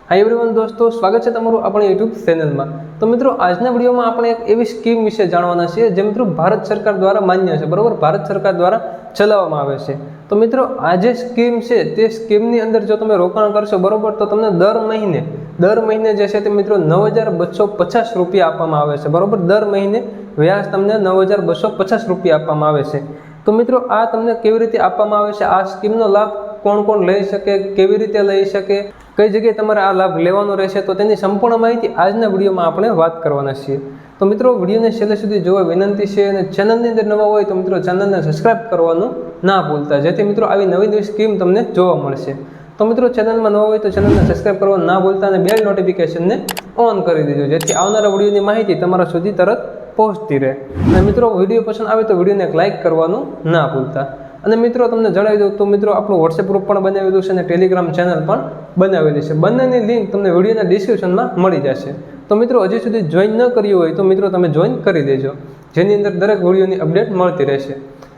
Hi everyone दोस्तों, स्वागत है तमाરું આપણી YouTube ચેનલમાં। તો મિત્રો આજના વિડિયોમાં આપણે એક એવી સ્કીમ વિશે જાણવાના છીએ જે મિત્રો ભારત સરકાર દ્વારા માન્ય છે, બરોબર। ભારત સરકાર દ્વારા ચલાવવામાં આવે છે। તો મિત્રો આ જે સ્કીમ છે તે સ્કીમની અંદર જો તમે રોકાણ કરશો, બરોબર, તો તમને દર મહિને જે છે તે મિત્રો 9250 રૂપિયા આપવામાં આવે છે, બરોબર। દર મહિને વ્યાજ તમને 9250 રૂપિયા આપવામાં આવે છે। તો મિત્રો આ તમને કેવી રીતે આપવામાં આવે છે, આ સ્કીમનો લાભ કોણ લઈ શકે, કેવી રીતે લઈ શકે, કઈ જગ્યાએ તમારે આ લાભ લેવાનો રહેશે, તો તેની સંપૂર્ણ માહિતી આજના વિડીયોમાં આપણે વાત કરવાના છીએ। તો મિત્રો વિડીયોને છેલ્લે સુધી જોવા વિનંતી છે અને ચેનલની અંદર નવા હોય તો મિત્રો ચેનલને સબસ્ક્રાઇબ કરવાનું ના ભૂલતા, જેથી મિત્રો આવી નવી સ્કીમ તમને જોવા મળશે। તો મિત્રો ચેનલમાં નવા હોય તો ચેનલને સબસ્ક્રાઇબ કરવાનું ના ભૂલતા અને બેલ નોટિફિકેશનને ઓન કરી દેજો, જેથી આવનારા વિડીયોની માહિતી તમારા સુધી તરત પહોંચતી રહે। અને મિત્રો વિડીયો પસંદ આવે તો વિડીયોને એક લાઇક કરવાનું ના ભૂલતા। અને મિત્રો તમને જણાવી દઉં તો મિત્રો આપણું વોટ્સએપ ગ્રુપ પણ બનાવેલું છે અને ટેલિગ્રામ ચેનલ પણ બનાવેલી છે। બંનેની લિંક તમને વિડીયોના ડિસ્ક્રિપ્શનમાં મળી જશે। તો મિત્રો હજી સુધી જોઈન ન કર્યું હોય તો મિત્રો તમે જોઈન કરી દેજો, જેની અંદર દરેક વિડીયોની અપડેટ મળતી રહેશે।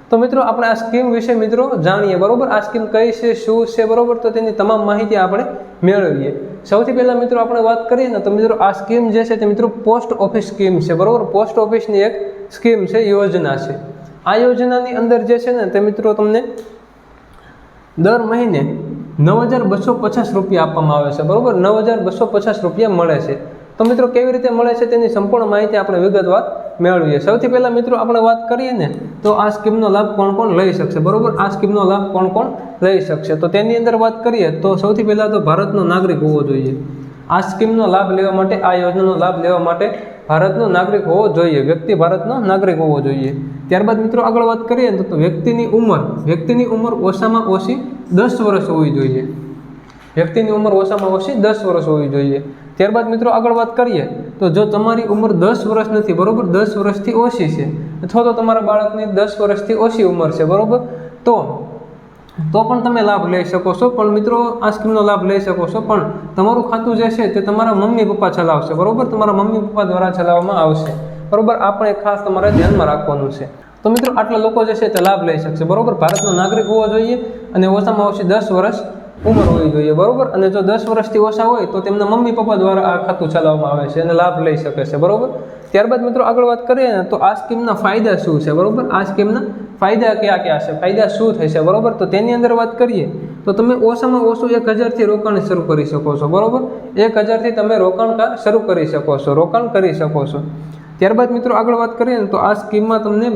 તો મિત્રો આપણે આ સ્કીમ વિશે મિત્રો જાણીએ, બરોબર। આ સ્કીમ કઈ છે, શું છે, બરોબર, તો તેની તમામ માહિતી આપણે મેળવીએ। સૌથી પહેલા મિત્રો આપણે વાત કરીએ ને તો મિત્રો આ સ્કીમ જે છે તે મિત્રો પોસ્ટ ઓફિસ સ્કીમ છે, બરોબર। પોસ્ટ ઓફિસની એક સ્કીમ છે, યોજના છે। આ યોજનાની અંદર જે છે ને તે મિત્રો તમને દર મહિને 9250 રૂપિયા આપવામાં આવે છે, બરોબર। 9250 રૂપિયા મળે છે। તો મિત્રો કેવી રીતે મળે છે તેની સંપૂર્ણ માહિતી આપણે વિગતવાર મેળવીએ। સૌથી પહેલા મિત્રો આપણે વાત કરીએ ને તો આ સ્કીમનો લાભ કોણ લઈ શકશે, બરોબર। આ સ્કીમનો લાભ કોણ લઈ શકશે, તો તેની અંદર વાત કરીએ તો સૌથી પહેલા તો ભારતનો નાગરિક હોવો જોઈએ। આ સ્કીમનો લાભ લેવા માટે, આ યોજનાનો લાભ લેવા માટે ભારતનો નાગરિક હોવો જોઈએ, વ્યક્તિ ભારતનો નાગરિક હોવો જોઈએ। ત્યારબાદ મિત્રો આગળ વાત કરીએ તો વ્યક્તિની ઉંમર ઓછામાં ઓછી 10 વર્ષ હોવી જોઈએ। વ્યક્તિની ઉંમર ઓછામાં ઓછી 10 વર્ષ હોવી જોઈએ। ત્યારબાદ મિત્રો આગળ વાત કરીએ તો જો તમારી ઉંમર 10 વર્ષ નથી, બરોબર, 10 વર્ષથી ઓછી છે, અથવા તો તમારા બાળકની 10 વર્ષથી ઓછી ઉંમર છે, બરોબર, તો પણ તમે લાભ લઈ શકો છો। પણ મિત્રો આ સ્કીમનો લાભ લઈ શકો છો, પણ તમારું ખાતું જે છે તે તમારા મમ્મી પપ્પા ચલાવશે, બરોબર। તમારા મમ્મી પપ્પા દ્વારા ચલાવવામાં આવશે, બરોબર। આપણે ખાસ તમારે ધ્યાનમાં રાખવાનું છે। તો મિત્રો આટલા લોકો જે છે તે લાભ લઈ શકશે, બરોબર। ભારતનો નાગરિક હોવો જોઈએ અને ઓછામાં ઓછી 10 વર્ષ ઉંમર હોવી જોઈએ, બરોબર। અને જો 10 વર્ષથી ઓછા હોય તો તેમના મમ્મી પપ્પા દ્વારા આ ખાતું ચલાવવામાં આવે છે અને લાભ લઈ શકે છે, બરોબર। ત્યારબાદ મિત્રો આગળ વાત કરીએ ને તો આ સ્કીમના ફાયદા શું છે, બરોબર। આ સ્કીમના ફાયદા કયા છે, ફાયદા શું થશે, બરોબર, તો તેની અંદર વાત કરીએ તો તમે ઓછામાં ઓછું 1000થી રોકાણ શરૂ કરી શકો છો, બરોબર। 1000થી તમે રોકાણ શરૂ કરી શકો છો। ત્યારબાદ મિત્રો આગળ વાત કરીએ ને તો આ સ્કીમમાં તમને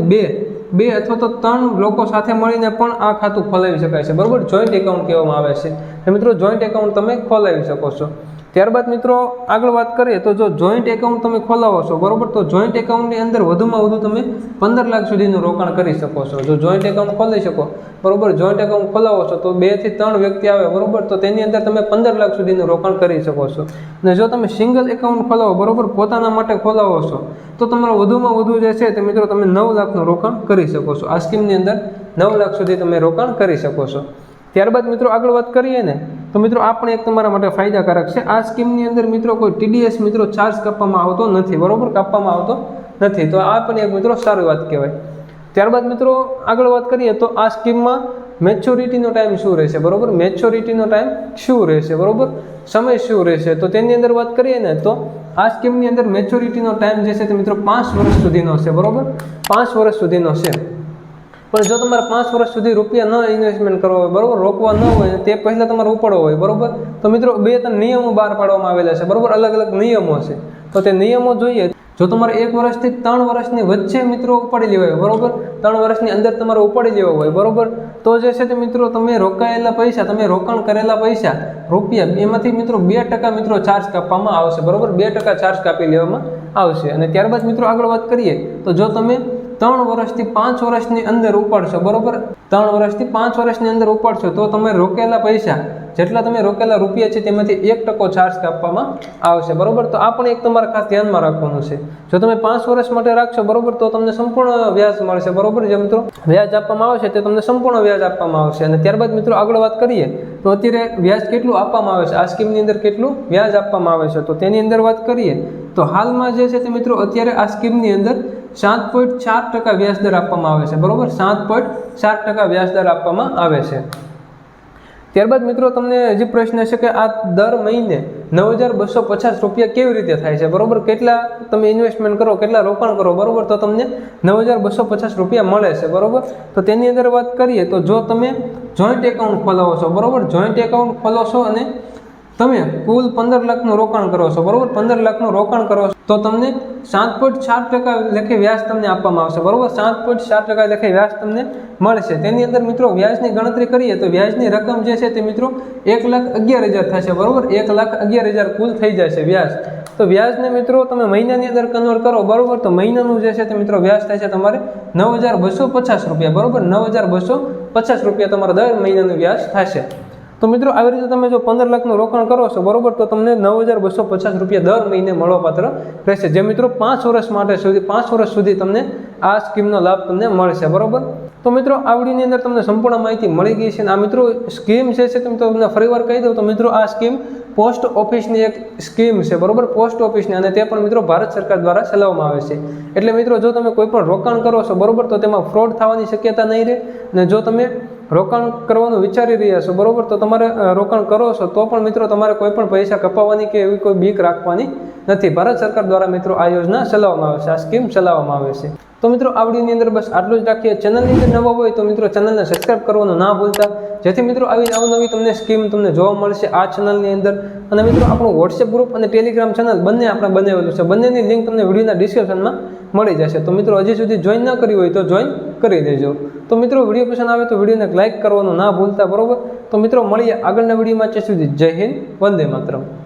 બે અથવા તો 3 લોકો સાથે મળીને પણ આ ખાતું ખોલાવી શકાય છે, બરોબર। જોઈન્ટ એકાઉન્ટ કહેવામાં આવે છે, તો મિત્રો જોઈન્ટ એકાઉન્ટ તમે ખોલાવી શકો છો। ત્યારબાદ મિત્રો આગળ વાત કરીએ તો જો જોઈન્ટ એકાઉન્ટ તમે ખોલાવો છો, બરોબર, તો જોઈન્ટ એકાઉન્ટની અંદર વધુમાં વધુ તમે 15 લાખ સુધીનું રોકાણ કરી શકો છો। જો જોઈન્ટ એકાઉન્ટ ખોલી શકો, બરોબર, જોઈન્ટ એકાઉન્ટ ખોલાવો છો તો 2 થી 3 વ્યક્તિ આવે, બરોબર, તો તેની અંદર તમે 15 લાખ સુધીનું રોકાણ કરી શકો છો। અને જો તમે સિંગલ એકાઉન્ટ ખોલાવો, બરોબર, પોતાના માટે ખોલાવો છો, તો તમારો વધુમાં વધુ જે છે તે મિત્રો તમે 9 લાખનું રોકાણ કરી શકો છો। આ સ્કીમની અંદર 9 લાખ સુધી તમે રોકાણ કરી શકો છો। ત્યારબાદ મિત્રો આગળ વાત કરીએ ને તો મિત્રો આ પણ એક તમારા માટે ફાયદાકારક છે। આ સ્કીમની અંદર મિત્રો કોઈ TDS મિત્રો ચાર્જ કાપવામાં આવતો નથી, બરોબર, કાપવામાં આવતો નથી, તો આ પણ એક મિત્રો સારી વાત કહેવાય। ત્યારબાદ મિત્રો આગળ વાત કરીએ તો આ સ્કીમમાં મેચ્યોરિટીનો ટાઈમ શું રહેશે, બરોબર, મેચ્યોરિટીનો ટાઈમ શું રહેશે, બરોબર, સમય શું રહેશે, તો તેની અંદર વાત કરીએ ને તો આ સ્કીમની અંદર મેચ્યોરિટીનો ટાઈમ જે છે તે મિત્રો 5 વર્ષ સુધીનો છે, બરોબર, 5 વર્ષ સુધીનો છે। પણ જો તમારે 5 વર્ષ સુધી રૂપિયા ન ઇન્વેસ્ટમેન્ટ કરવો હોય, બરોબર, રોકવા ન હોય, તે પહેલાં તમારે ઉપાડવો હોય, બરોબર, તો મિત્રો 2-3 નિયમો બહાર પાડવામાં આવેલા છે, બરોબર, અલગ અલગ નિયમો છે, તો તે નિયમો જોઈએ। જો તમારે 1 વર્ષથી 3 વર્ષની વચ્ચે મિત્રો ઉપાડી લેવા હોય, બરોબર, 3 વર્ષની અંદર તમારે ઉપાડી લેવા હોય, બરોબર, તો જે છે તે મિત્રો તમે રોકાયેલા પૈસા, તમે રોકાણ કરેલા પૈસા રૂપિયા એમાંથી મિત્રો 2% મિત્રો ચાર્જ કાપવામાં આવશે, બરોબર, 2% ચાર્જ કાપી લેવામાં આવશે। અને ત્યારબાદ મિત્રો આગળ વાત કરીએ તો જો તમે 3 વર્ષથી 5 વર્ષની અંદર ઉપાડશો, બરોબર, 3 વર્ષથી 5 વર્ષની અંદર ઉપાડશો તો તમે રોકેલા પૈસા જેટલા તમે રોકેલા રૂપિયા છે તેમાંથી 1% ચાર્જ કાપવામાં આવશે, બરોબર। તો આ પણ એક તમારે ખાસ ધ્યાનમાં રાખવાનું છે। જો તમે 5 વર્ષ માટે રાખશો, બરોબર, તો તમને સંપૂર્ણ વ્યાજ મળશે, બરોબર, જે મિત્રો વ્યાજ આપવામાં આવશે તે તમને સંપૂર્ણ વ્યાજ આપવામાં આવશે। અને ત્યારબાદ મિત્રો આગળ વાત કરીએ તો અત્યારે વ્યાજ કેટલું આપવામાં આવે છે, આ સ્કીમની અંદર કેટલું વ્યાજ આપવામાં આવે છે, તો તેની અંદર વાત કરીએ તો હાલમાં જે છે તે મિત્રો અત્યારે આ સ્કીમની અંદર 7.4% વ્યાજદર આપવામાં આવે છે, બરોબર, 7.4% વ્યાજદર આપવામાં આવે છે। ત્યારબાદ મિત્રો તમને હજી પ્રશ્ન છે કે આ દર મહિને 9,250 રૂપિયા કેવી રીતે થાય છે, બરોબર? કેટલા તમે ઇન્વેસ્ટમેન્ટ કરો, કેટલા રોકાણ કરો, બરોબર, તો તમને 9,250 રૂપિયા મળે છે, બરોબર? તો તેની અંદર વાત કરીએ તો જો તમે જોઈન્ટ એકાઉન્ટ ખોલાવો છો, બરોબર, જોઈન્ટ એકાઉન્ટ ખોલો છો અને તમે કુલ 15 લાખનું રોકાણ કરો છો, બરોબર, 15 લાખનું રોકાણ કરો છો તો તમને 7.4% લેખે વ્યાજ તમને આપવામાં આવશે, બરોબર, 7.4% લેખે વ્યાજ તમને મળશે. તેની અંદર મિત્રો વ્યાજની ગણતરી કરીએ તો વ્યાજની રકમ જે છે તે મિત્રો 1,11,000 થશે, બરોબર, 1,11,000 કુલ થઈ જશે વ્યાજ. તો વ્યાજને મિત્રો તમે મહિનાની અંદર કન્વર્ટ કરો, બરોબર, તો મહિનાનું જે છે તે મિત્રો વ્યાજ થાય છે તમારે 9,250 રૂપિયા, બરોબર, 9,250 રૂપિયા તમારા દર મહિનાનું વ્યાજ થશે. તો મિત્રો આવી રીતે તમે જો 15 લાખનું રોકાણ કરો છો, બરોબર, તો તમને 9,250 રૂપિયા દર મહિને મળવાપાત્ર રહેશે, જે મિત્રો 5 વર્ષ સુધી તમને આ સ્કીમનો લાભ તમને મળશે, બરોબર. તો મિત્રો આ વિડીયોની અંદર તમને સંપૂર્ણ માહિતી મળી ગઈ છે અને આ મિત્રો સ્કીમ જે છે તમે તમને ફરીવાર કહી દઉં તો મિત્રો આ સ્કીમ પોસ્ટ ઓફિસની એક સ્કીમ છે, બરોબર, પોસ્ટ ઓફિસની, અને તે પણ મિત્રો ભારત સરકાર દ્વારા ચલાવવામાં આવે છે. એટલે મિત્રો જો તમે કોઈ પણ રોકાણ કરો છો, બરોબર, તો તેમાં ફ્રોડ થવાની શક્યતા નહીં રહે. અને જો તમે રોકાણ કરવાનું વિચારી રહ્યા છો, બરોબર, તો તમારે રોકાણ કરો છો તો પણ મિત્રો તમારે કોઈ પણ પૈસા કપાવવાની કે એવી કોઈ બીક રાખવાની નથી. ભારત સરકાર દ્વારા મિત્રો આ યોજના ચલાવવામાં આવે છે, આ સ્કીમ ચલાવવામાં આવે છે. તો મિત્રો આ વિડીયોની અંદર બસ આટલું જ રાખીએ. ચેનલની અંદર નવા હોય તો મિત્રો ચેનલને સબસ્ક્રાઈબ કરવાનું ના ભૂલતા, જેથી મિત્રો આવી અવનવી તમને સ્કીમ તમને જોવા મળશે આ ચેનલની અંદર. અને મિત્રો આપણું વોટ્સએપ ગ્રુપ અને ટેલિગ્રામ ચેનલ બંને આપણે બનાવેલું છે, બંનેની લિંક તમને વિડીયોના ડિસ્ક્રિપ્શનમાં મળી જશે. તો મિત્રો હજી સુધી જોઈન ન કરી હોય તો જોઈન કરી દેજો. તો મિત્રો વિડીયો પસંદ આવે તો વિડીયોને લાઇક કરવાનું ના ભૂલતા, બરોબર. તો મિત્રો મળીએ આગળના વિડીયોમાં. ત્યાં સુધી જય હિન્દ, વંદે માતરમ.